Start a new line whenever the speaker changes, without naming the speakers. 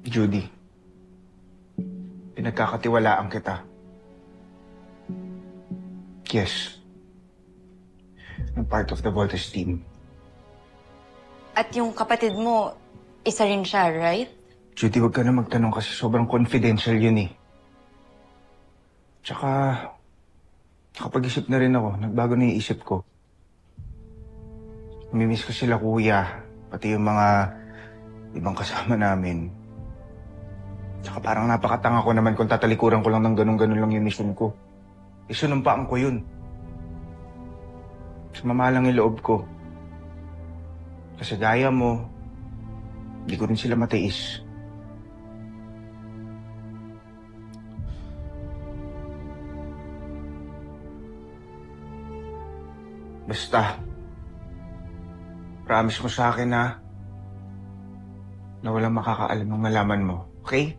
Judy, pinagkakatiwalaan kita. Yes, I'm part of the Voltes team.
At yung kapatid mo, isa rin siya, right?
Judy, huwag ka na magtanong kasi sobrang confidential yun eh. Tsaka, nakapag-isip na rin ako. Nagbago na yung isip ko. Namimiss ko sila kuya, pati yung mga ibang kasama namin. Tsaka parang napakatanga ko naman kung tatalikuran ko lang ng ganun-ganun lang yung mission ko. Isunumpaan ko yun. Sumama lang yung loob ko. Kasi gaya mo, hindi ko rin sila matiis. Basta, promise mo sa akin na walang makakaalam ng malaman mo, okay?